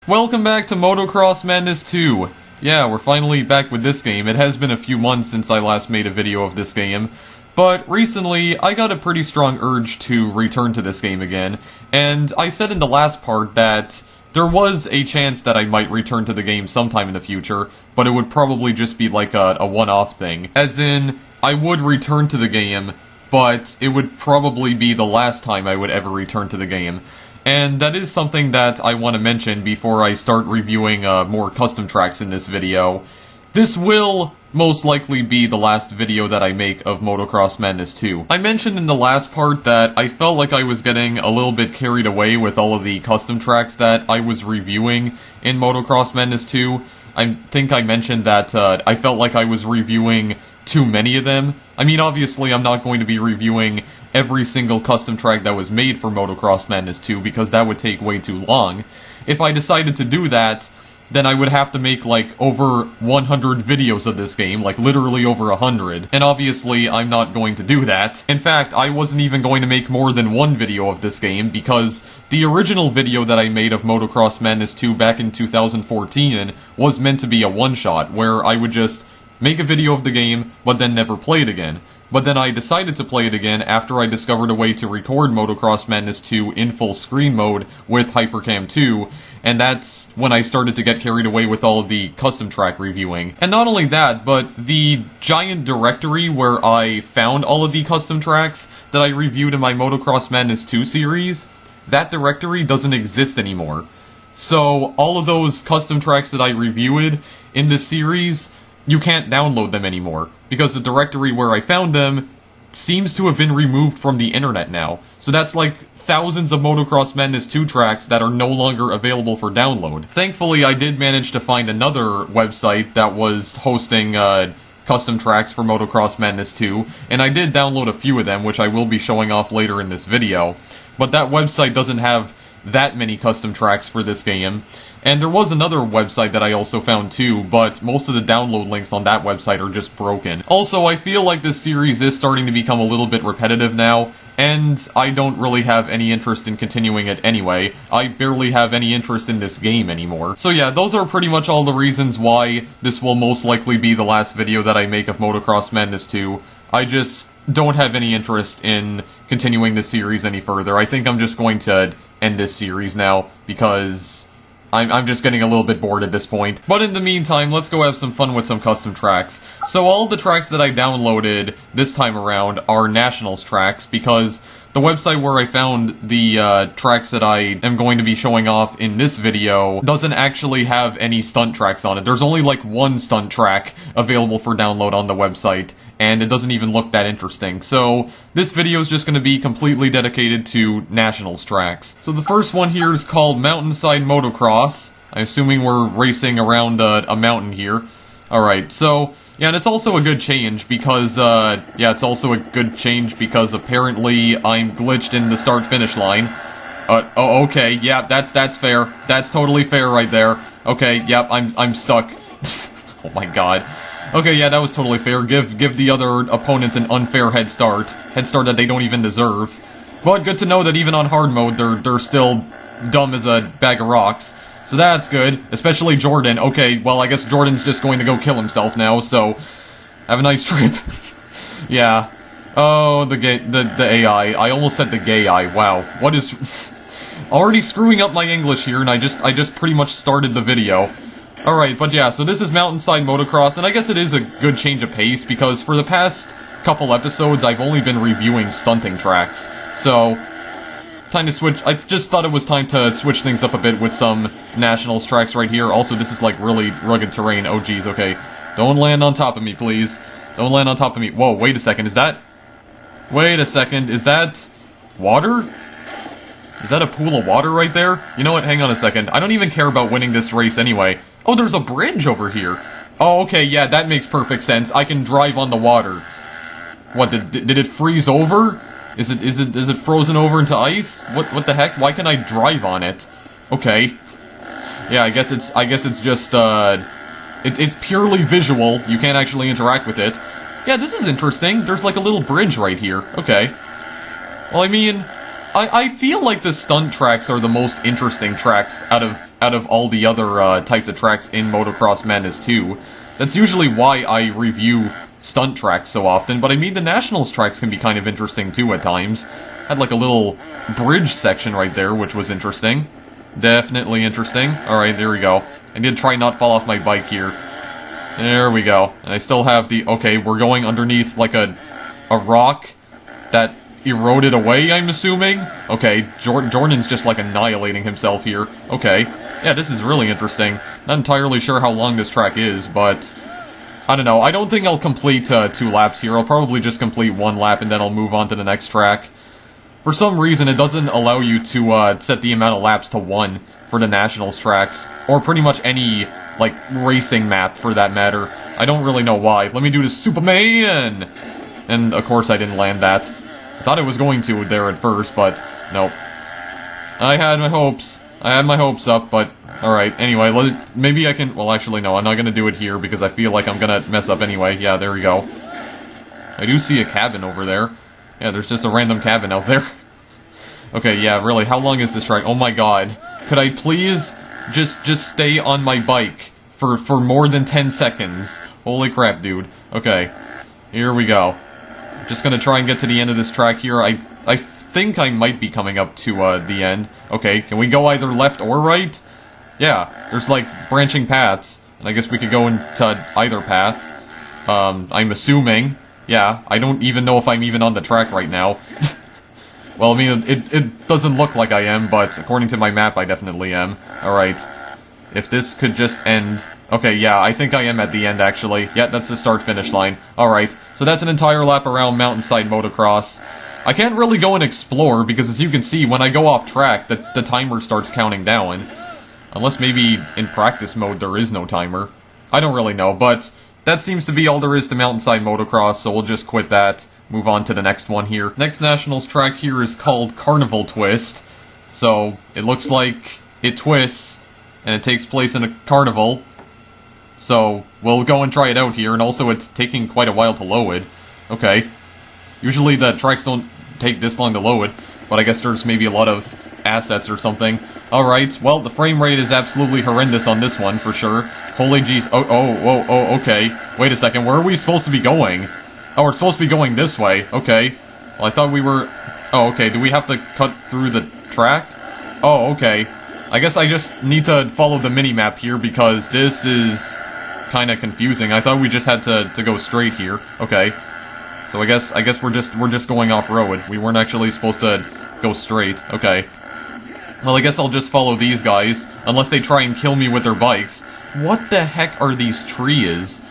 Welcome back to Motocross Madness 2. Yeah, we're finally back with this game. It has been a few months since I last made a video of this game, but recently I got a pretty strong urge to return to this game again, and I said in the last part that there was a chance that I might return to the game sometime in the future, but it would probably just be like a one-off thing. As in, I would return to the game, but it would probably be the last time I would ever return to the game. And that is something that I want to mention before I start reviewing more custom tracks in this video. This will most likely be the last video that I make of Motocross Madness 2. I mentioned in the last part that I felt like I was getting a little bit carried away with all of the custom tracks that I was reviewing in Motocross Madness 2. I think I mentioned that I felt like I was reviewing too many of them. I mean, obviously I'm not going to be reviewing every single custom track that was made for Motocross Madness 2 because that would take way too long. If I decided to do that, then I would have to make like over 100 videos of this game, like literally over 100, and obviously I'm not going to do that. In fact, I wasn't even going to make more than one video of this game because the original video that I made of Motocross Madness 2 back in 2014 was meant to be a one-shot, where I would just make a video of the game, but then never play it again. But then I decided to play it again after I discovered a way to record Motocross Madness 2 in full screen mode with Hypercam 2, and that's when I started to get carried away with all of the custom track reviewing. And not only that, but the giant directory where I found all of the custom tracks that I reviewed in my Motocross Madness 2 series, that directory doesn't exist anymore. So all of those custom tracks that I reviewed in this series, you can't download them anymore, because the directory where I found them seems to have been removed from the internet now. So that's like thousands of Motocross Madness 2 tracks that are no longer available for download. Thankfully, I did manage to find another website that was hosting custom tracks for Motocross Madness 2, and I did download a few of them, which I will be showing off later in this video. But that website doesn't have that many custom tracks for this game. And there was another website that I also found too, but most of the download links on that website are just broken. Also, I feel like this series is starting to become a little bit repetitive now, and I don't really have any interest in continuing it anyway. I barely have any interest in this game anymore. So yeah, those are pretty much all the reasons why this will most likely be the last video that I make of Motocross Madness 2. I just don't have any interest in continuing this series any further. I think I'm just going to end this series now, because I'm just getting a little bit bored at this point. But in the meantime, let's go have some fun with some custom tracks. So all the tracks that I downloaded this time around are Nationals tracks, because the website where I found the tracks that I am going to be showing off in this video doesn't actually have any stunt tracks on it. There's only like one stunt track available for download on the website, and it doesn't even look that interesting. So this video is just going to be completely dedicated to Nationals tracks. So the first one here is called Mountainside Motocross. I'm assuming we're racing around a mountain here. Alright, so yeah, and it's also a good change because, apparently I'm glitched in the start-finish line. Oh, okay, yeah, that's fair. That's totally fair right there. Okay, yep, I'm stuck. Oh my god. Okay, yeah, that was totally fair. Give the other opponents an unfair head start that they don't even deserve. But good to know that even on hard mode, they're still dumb as a bag of rocks. So that's good, especially Jordan. Okay, well, I guess Jordan's just going to go kill himself now, so have a nice trip. Yeah. Oh, the AI. I almost said the gay eye. Wow. What is... Already screwing up my English here, and I just pretty much started the video. Alright, but yeah, so this is Mountainside Motocross, and I guess it is a good change of pace, because for the past couple episodes, I've only been reviewing stunting tracks. So time to switch. I just thought it was time to switch things up a bit with some Nationals tracks right here. Also, this is like really rugged terrain. Oh geez, okay. Don't land on top of me, please. Don't land on top of me. Whoa, wait a second, is that... Wait a second, is that... water? Is that a pool of water right there? You know what, hang on a second. I don't even care about winning this race anyway. Oh, there's a bridge over here. Oh, okay, yeah, that makes perfect sense. I can drive on the water. What, did it freeze over? Is it frozen over into ice? What the heck? Why can't I drive on it? Okay. Yeah, I guess it's just it's purely visual. You can't actually interact with it. Yeah, this is interesting. There's like a little bridge right here. Okay. Well, I mean, I feel like the stunt tracks are the most interesting tracks out of all the other types of tracks in Motocross Madness 2. That's usually why I review stunt tracks so often, but I mean the Nationals tracks can be kind of interesting too at times. Had like a little bridge section right there, which was interesting. Definitely interesting. Alright, there we go. I did try not fall off my bike here. There we go. And I still have the... Okay, we're going underneath like a rock that eroded away, I'm assuming? Okay, Jordan's just like annihilating himself here. Okay. Yeah, this is really interesting. Not entirely sure how long this track is, but... I don't know. I don't think I'll complete 2 laps here. I'll probably just complete 1 lap and then I'll move on to the next track. For some reason, it doesn't allow you to set the amount of laps to 1 for the Nationals tracks. Or pretty much any, like, racing map, for that matter. I don't really know why. Let me do this Superman! And, of course, I didn't land that. I thought I was going to there at first, but nope. I had my hopes. I had my hopes up, but alright. Anyway, maybe I can... Well, actually, no. I'm not gonna do it here because I feel like I'm gonna mess up anyway. Yeah, there we go. I do see a cabin over there. Yeah, there's just a random cabin out there. Okay, yeah, really, how long is this track? Oh my god. Could I please just stay on my bike for more than 10 seconds? Holy crap, dude. Okay, here we go. Just gonna try and get to the end of this track here. I think I might be coming up to the end. Okay, can we go either left or right? Yeah, there's like branching paths, and I guess we could go into either path. I'm assuming. Yeah, I don't even know if I'm even on the track right now. Well, I mean, it doesn't look like I am, but according to my map, I definitely am. Alright. If this could just end... Okay, yeah, I think I am at the end, actually. Yeah, that's the start-finish line. Alright, so that's an entire lap around Mountainside Motocross. I can't really go and explore, because as you can see, when I go off track, the timer starts counting down. Unless maybe in practice mode there is no timer. I don't really know, but... That seems to be all there is to Mountainside Motocross, so we'll just quit that. Move on to the next one here. Next Nationals track here is called Carnival Twist. So, it looks like it twists, and it takes place in a carnival. So, we'll go and try it out here, and also it's taking quite a while to load. Okay. Usually the tracks don't take this long to load, but I guess there's maybe a lot of assets or something. Alright, well, the frame rate is absolutely horrendous on this one, for sure. Holy jeez. Oh, okay. Wait a second, where are we supposed to be going? Oh, we're supposed to be going this way. Okay. Well, I thought we were... Oh, okay, do we have to cut through the track? Oh, okay. I guess I just need to follow the mini-map here, because this is kind of confusing. I thought we just had to go straight here. Okay. So I guess we're just going off-road. We weren't actually supposed to go straight. Okay. Well, I guess I'll just follow these guys, unless they try and kill me with their bikes. What the heck are these trees?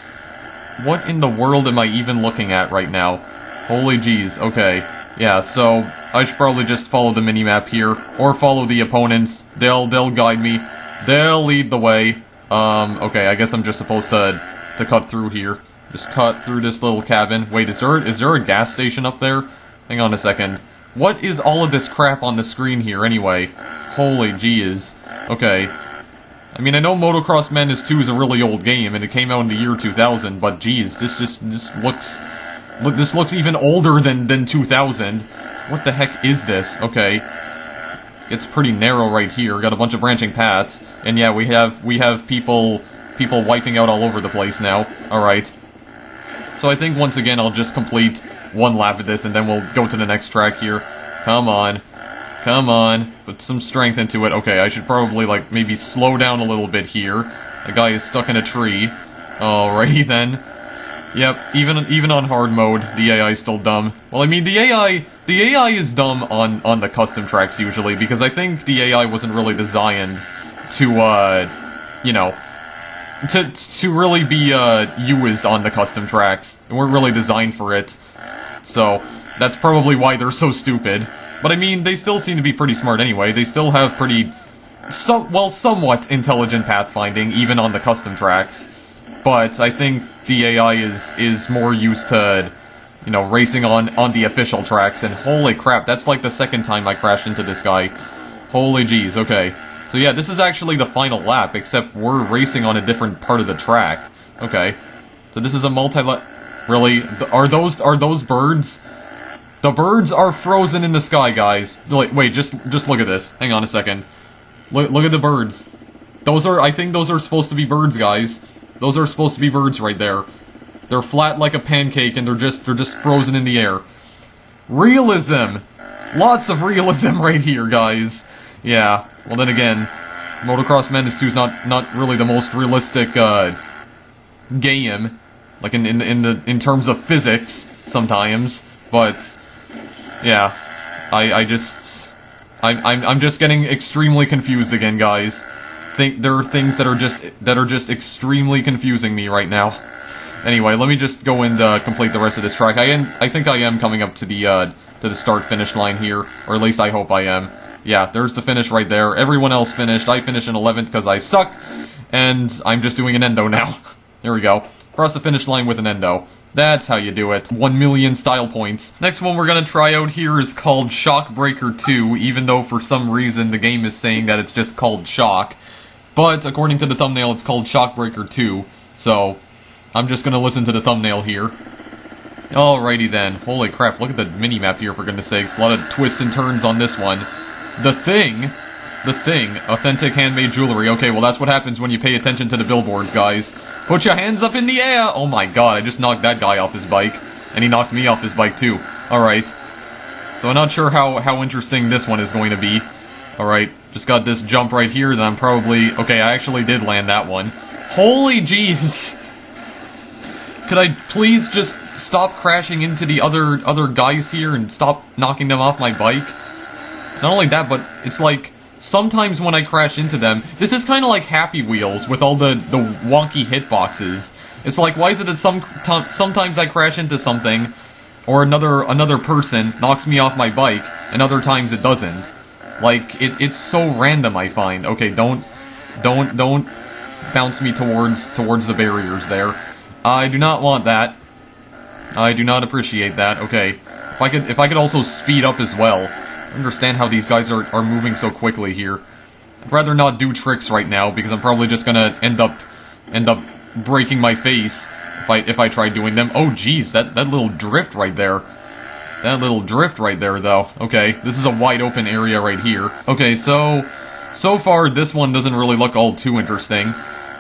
What in the world am I even looking at right now? Holy jeez, okay. Yeah, so, I should probably just follow the mini-map here, or follow the opponents. They'll guide me. They'll lead the way. Okay, I guess I'm just supposed to cut through here. Just cut through this little cabin. Wait, is there a gas station up there? Hang on a second. What is all of this crap on the screen here, anyway? Holy jeez. Okay. I mean, I know Motocross Madness 2 is a really old game, and it came out in the year 2000, but geez, this looks even older than 2000. What the heck is this? Okay. It's pretty narrow right here, got a bunch of branching paths, and yeah, we have people wiping out all over the place now. Alright. So I think once again I'll just complete 1 lap of this, and then we'll go to the next track here. Come on. Come on. Put some strength into it. Okay, I should probably, like, maybe slow down a little bit here. The guy is stuck in a tree. Alrighty then. Yep, even on hard mode, the AI is still dumb. Well, I mean, the AI is dumb on the custom tracks usually, because I think the AI wasn't really designed to, you know, to really be, used on the custom tracks. They weren't really designed for it. So, that's probably why they're so stupid. But I mean, they still seem to be pretty smart anyway. They still have somewhat intelligent pathfinding, even on the custom tracks. But I think the AI is more used to, you know, racing on the official tracks, and holy crap, that's like the second time I crashed into this guy. Holy jeez, okay. So yeah, this is actually the final lap, except we're racing on a different part of the track. Okay. So this is a multi-lap... Really? Are those birds? The birds are frozen in the sky, guys. Wait, just look at this. Hang on a second. Look at the birds. I think those are supposed to be birds, guys. Those are supposed to be birds right there. They're flat like a pancake, and they're just frozen in the air. Realism! Lots of realism right here, guys. Yeah, well then again, Motocross Madness 2 is not really the most realistic, game. Like, in terms of physics, sometimes. But, yeah. I'm just getting extremely confused again, guys. There are things that are just extremely confusing me right now. Anyway, let me just go and complete the rest of this track. I think I am coming up to the start-finish line here, or at least I hope I am. Yeah, there's the finish right there. Everyone else finished. I finished in 11th because I suck, and I'm just doing an endo now. There we go. Cross the finish line with an endo. That's how you do it. 1 million style points. Next one we're gonna try out here is called Shockbreaker 2, even though for some reason the game is saying that it's just called Shock. But according to the thumbnail, it's called Shockbreaker 2, so I'm just gonna listen to the thumbnail here. Alrighty then. Holy crap, look at the mini-map here, for goodness sakes. A lot of twists and turns on this one. The Thing, authentic handmade jewelry. Okay, well that's what happens when you pay attention to the billboards, guys. Put your hands up in the air! Oh my god, I just knocked that guy off his bike. And he knocked me off his bike too. Alright. So I'm not sure how interesting this one is going to be. Alright, just got this jump right here that I'm probably... Okay, I actually did land that one. Holy jeez! Could I please just stop crashing into the other guys here and stop knocking them off my bike? Not only that, but it's like, sometimes when I crash into them, this is kind of like Happy Wheels with all the wonky hitboxes. It's like, why is it that sometimes I crash into something, or another person knocks me off my bike, and other times it doesn't? Like, it's so random, I find. Okay, don't bounce me towards the barriers there. I do not want that. I do not appreciate that. Okay, if I could also speed up as well. I understand how these guys are moving so quickly here. I'd rather not do tricks right now because I'm probably just gonna end up breaking my face if I try doing them. Oh geez, that little drift right there. That little drift right there, though. Okay, this is a wide open area right here. Okay, so far this one doesn't really look all too interesting.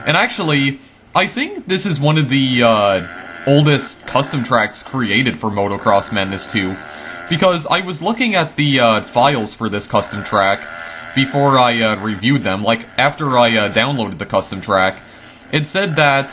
And actually, I think this is one of the oldest custom tracks created for Motocross Madness 2. Because I was looking at the files for this custom track before I reviewed them. Like, after I downloaded the custom track, it said that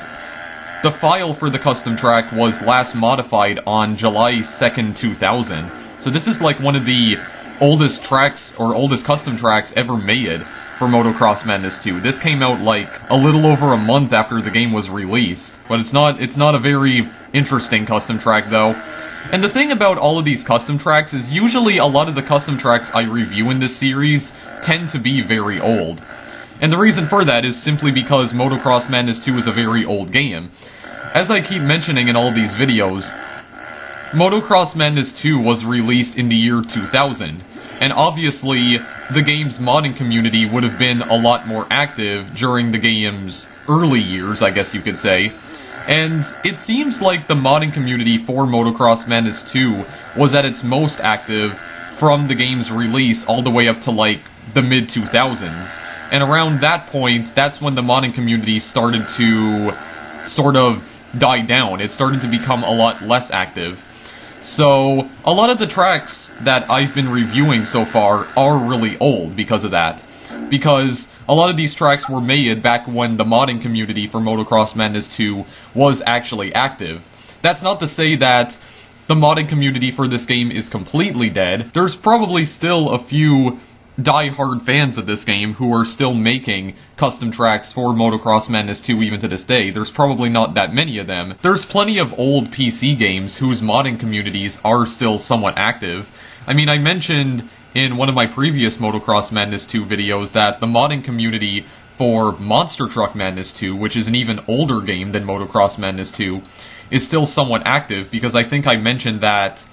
the file for the custom track was last modified on July 2nd, 2000. So this is like one of the oldest tracks, or oldest custom tracks ever made for Motocross Madness 2. This came out like a little over a month after the game was released. But it's not a very interesting custom track though. And the thing about all of these custom tracks is usually a lot of the custom tracks I review in this series tend to be very old. And the reason for that is simply because Motocross Madness 2 is a very old game. As I keep mentioning in all these videos, Motocross Madness 2 was released in the year 2000, and obviously the game's modding community would have been a lot more active during the game's early years, I guess you could say. And it seems like the modding community for Motocross Madness 2 was at its most active from the game's release all the way up to like the mid-2000s. And around that point, that's when the modding community started to sort of die down. It started to become a lot less active. So, a lot of the tracks that I've been reviewing so far are really old because of that. Because a lot of these tracks were made back when the modding community for Motocross Madness 2 was actually active. That's not to say that the modding community for this game is completely dead. There's probably still a few die-hard fans of this game who are still making custom tracks for Motocross Madness 2 even to this day. There's probably not that many of them. There's plenty of old PC games whose modding communities are still somewhat active. I mean, I mentioned in one of my previous Motocross Madness 2 videos that the modding community for Monster Truck Madness 2, which is an even older game than Motocross Madness 2, is still somewhat active, because I think I mentioned that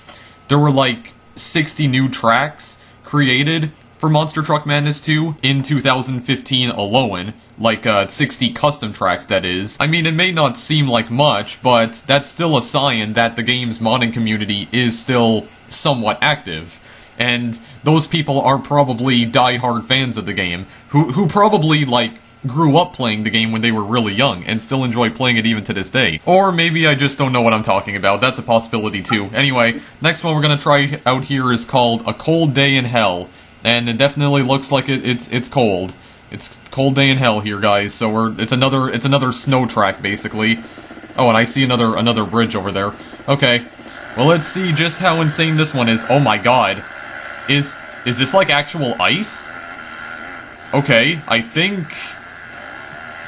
there were like 60 new tracks created for Monster Truck Madness 2 in 2015 alone, like 60 custom tracks, that is. I mean, it may not seem like much, but that's still a sign that the game's modding community is still somewhat active. And those people are probably die-hard fans of the game, who probably, like, grew up playing the game when they were really young, and still enjoy playing it even to this day. Or maybe I just don't know what I'm talking about, that's a possibility too. Anyway, next one we're gonna try out here is called A Cold Day in Hell, and it definitely looks like it's cold. It's cold day in hell here, guys, so it's another snow track, basically. Oh, and I see another bridge over there. Okay, well, let's see just how insane this one is. Oh my god. Is this like actual ice? Okay, I think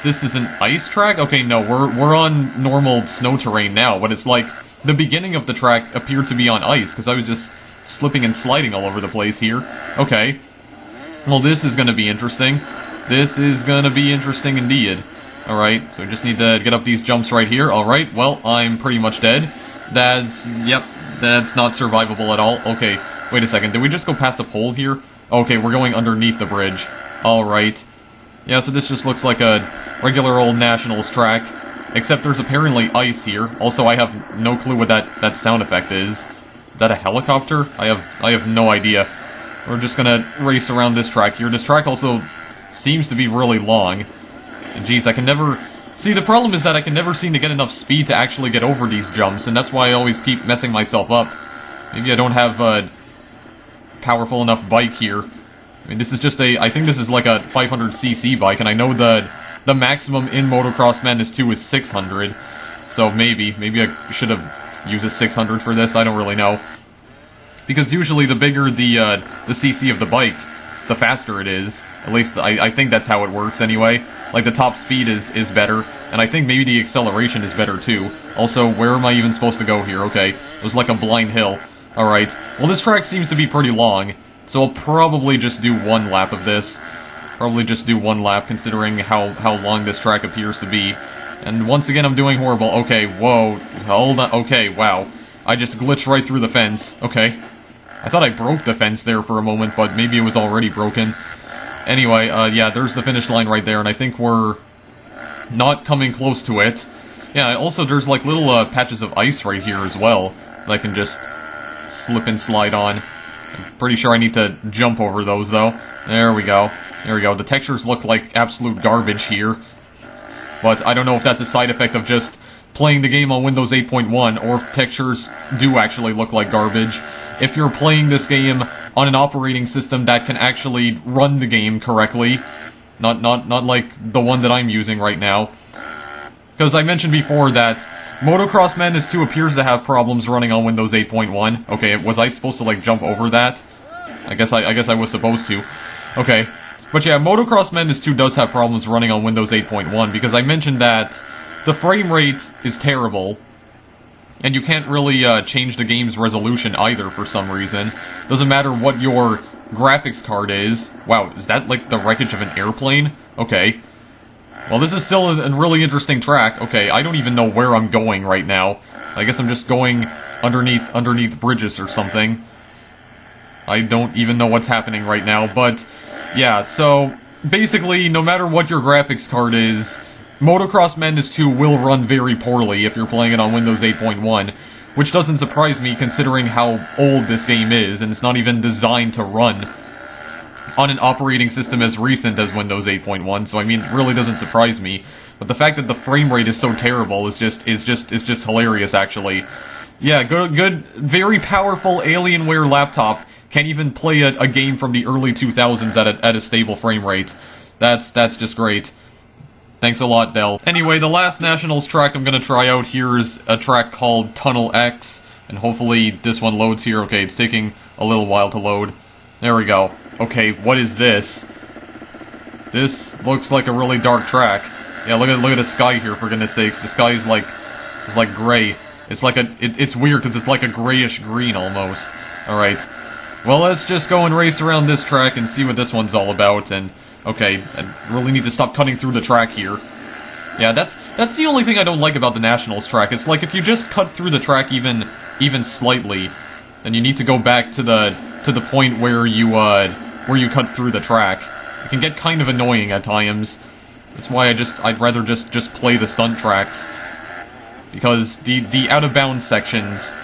this is an ice track? Okay, no, we're on normal snow terrain now, but it's like the beginning of the track appeared to be on ice, because I was just slipping and sliding all over the place here. Okay. Well, this is gonna be interesting. This is gonna be interesting indeed. Alright, so we just need to get up these jumps right here. Alright, well, I'm pretty much dead. Yep, that's not survivable at all. Okay, wait a second, did we just go past a pole here? Okay, we're going underneath the bridge. Alright. Yeah, so this just looks like a regular old Nationals track, except there's apparently ice here. Also, I have no clue what that sound effect is. Is that a helicopter? I have no idea. We're just gonna race around this track here. This track also seems to be really long. And geez, I can never... See, the problem is that I can never seem to get enough speed to actually get over these jumps, and that's why I always keep messing myself up. Maybe I don't have a powerful enough bike here. I mean, this is just I think this is like a 500cc bike, and I know the maximum in Motocross Madness 2 is 600. So maybe I should have used a 600 for this, I don't really know. Because usually the bigger the cc of the bike, the faster it is. At least I think that's how it works anyway. Like, the top speed is better, and I think maybe the acceleration is better too. Also, where am I even supposed to go here? Okay, it was like a blind hill. Alright, well, this track seems to be pretty long, so I'll probably just do one lap of this. Probably just do one lap, considering how long this track appears to be. And once again, I'm doing horrible. Okay, whoa, hold on. Okay, wow. I just glitched right through the fence. Okay. I thought I broke the fence there for a moment, but maybe it was already broken. Anyway, yeah, there's the finish line right there, and I think we're not coming close to it. Yeah, also there's like little patches of ice right here as well that I can just slip and slide on. I'm pretty sure I need to jump over those, though. There we go. There we go. The textures look like absolute garbage here. But I don't know if that's a side effect of just playing the game on Windows 8.1, or if textures do actually look like garbage. If you're playing this game on an operating system that can actually run the game correctly, not like the one that I'm using right now. Because I mentioned before that Motocross Madness 2 appears to have problems running on Windows 8.1. Okay, was I supposed to, like, jump over that? I guess I was supposed to. Okay. But yeah, Motocross Madness 2 does have problems running on Windows 8.1, because I mentioned that the frame rate is terrible, and you can't really change the game's resolution either for some reason. Doesn't matter what your graphics card is. Wow, is that like the wreckage of an airplane? Okay. Well, this is still a really interesting track. Okay, I don't even know where I'm going right now. I guess I'm just going underneath bridges or something. I don't even know what's happening right now, but yeah, so basically, no matter what your graphics card is, Motocross Madness 2 will run very poorly if you're playing it on Windows 8.1, which doesn't surprise me considering how old this game is, and it's not even designed to run on an operating system as recent as Windows 8.1, so I mean, it really doesn't surprise me. But the fact that the frame rate is so terrible is just hilarious, actually. Yeah, good, very powerful Alienware laptop can't even play a game from the early 2000s at a stable frame rate. That's just great. Thanks a lot, Dell. Anyway, the last Nationals track I'm gonna try out here is a track called Tunnel X, and hopefully this one loads here. Okay, it's taking a little while to load. There we go. Okay, what is this? This looks like a really dark track. Yeah, look at the sky here, for goodness sakes. The sky is like gray. It's like it's weird because it's like a grayish green almost. Alright. Well, let's just go and race around this track and see what this one's all about, and okay, I really need to stop cutting through the track here. Yeah, that's the only thing I don't like about the Nationals track. It's like if you just cut through the track even slightly, then you need to go back to the point where you cut through the track. It can get kind of annoying at times. That's why I'd rather just play the stunt tracks, because the out of bounds sections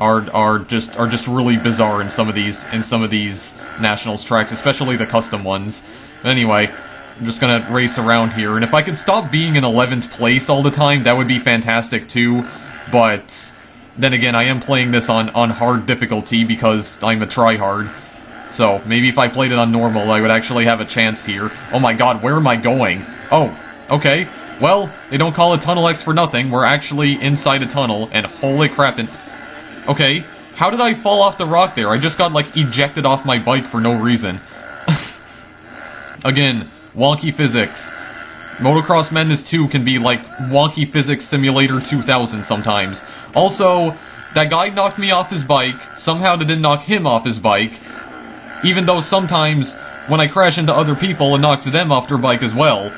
are just really bizarre in some of these nationals tracks, especially the custom ones. But anyway, I'm just gonna race around here, and if I could stop being in 11th place all the time, that would be fantastic too. But then again, I am playing this on hard difficulty because I'm a tryhard. So maybe if I played it on normal, I would actually have a chance here. Oh my god, where am I going? Oh, okay. Well, they don't call it Tunnel X for nothing. We're actually inside a tunnel, and holy crap, and... Okay, how did I fall off the rock there? I just got, like, ejected off my bike for no reason. Again, wonky physics. Motocross Madness 2 can be like Wonky Physics Simulator 2000 sometimes. Also, that guy knocked me off his bike, somehow that didn't knock him off his bike, even though sometimes when I crash into other people, it knocks them off their bike as well.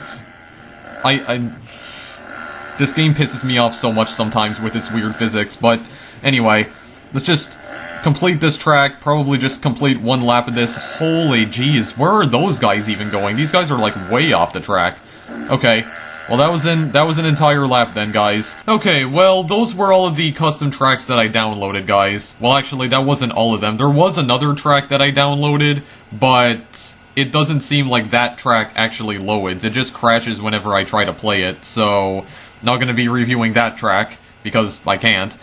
This game pisses me off so much sometimes with its weird physics, but anyway, let's just complete this track, probably just complete one lap of this. Holy jeez, where are those guys even going? These guys are like way off the track. Okay, well that was an entire lap then, guys. Okay, well those were all of the custom tracks that I downloaded, guys. Well actually, that wasn't all of them. There was another track that I downloaded, but it doesn't seem like that track actually loads. It just crashes whenever I try to play it, so not gonna be reviewing that track, because I can't.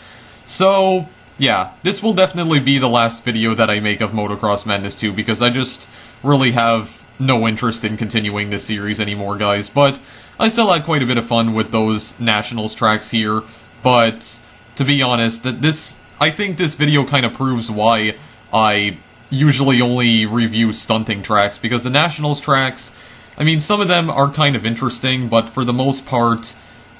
So, yeah, this will definitely be the last video that I make of Motocross Madness 2, because I just really have no interest in continuing this series anymore, guys, but I still had quite a bit of fun with those Nationals tracks here, but to be honest, I think this video kind of proves why I usually only review stunting tracks, because the Nationals tracks, I mean, some of them are kind of interesting, but for the most part,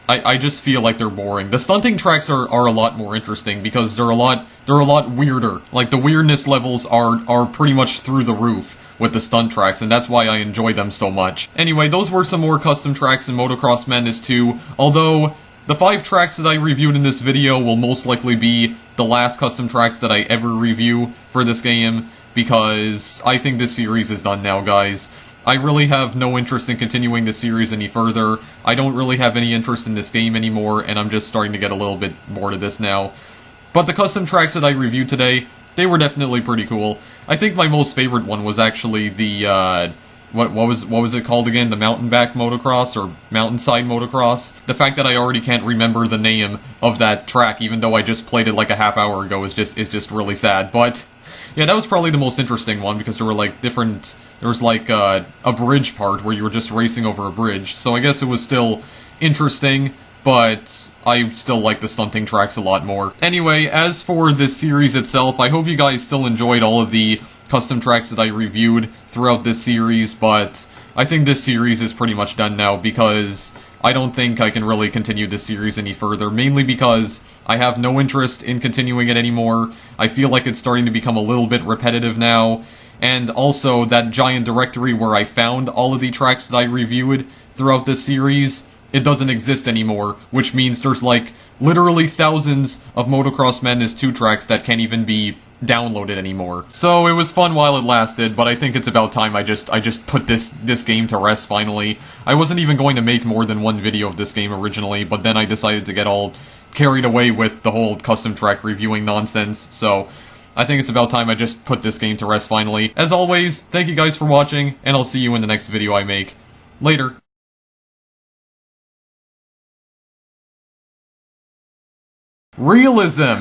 I just feel like they're boring. The stunting tracks are a lot more interesting, because they're a lot weirder. Like, the weirdness levels are pretty much through the roof with the stunt tracks, and that's why I enjoy them so much. Anyway, those were some more custom tracks in Motocross Madness 2, although the 5 tracks that I reviewed in this video will most likely be the last custom tracks that I ever review for this game, because I think this series is done now, guys. I really have no interest in continuing this series any further. I don't really have any interest in this game anymore, and I'm just starting to get a little bit bored of this now. But the custom tracks that I reviewed today, they were definitely pretty cool. I think my most favorite one was actually the, what was it called again? The Mountainback Motocross, or Mountainside Motocross? The fact that I already can't remember the name of that track, even though I just played it like a half hour ago, is just really sad. But yeah, that was probably the most interesting one, because there were like different... There was like a bridge part where you were just racing over a bridge, so I guess it was still interesting, but I still like the stunting tracks a lot more. Anyway, as for this series itself, I hope you guys still enjoyed all of the custom tracks that I reviewed throughout this series, but I think this series is pretty much done now, because I don't think I can really continue this series any further, mainly because I have no interest in continuing it anymore. I feel like it's starting to become a little bit repetitive now, and also that giant directory where I found all of the tracks that I reviewed throughout this series, it doesn't exist anymore, which means there's like literally thousands of Motocross Madness 2 tracks that can't even be downloaded anymore. So it was fun while it lasted, but I think it's about time I just put this game to rest finally. I wasn't even going to make more than one video of this game originally, but then I decided to get all carried away with the whole custom track reviewing nonsense, so I think it's about time I just put this game to rest finally. As always, thank you guys for watching, and I'll see you in the next video I make. Later. REALISM!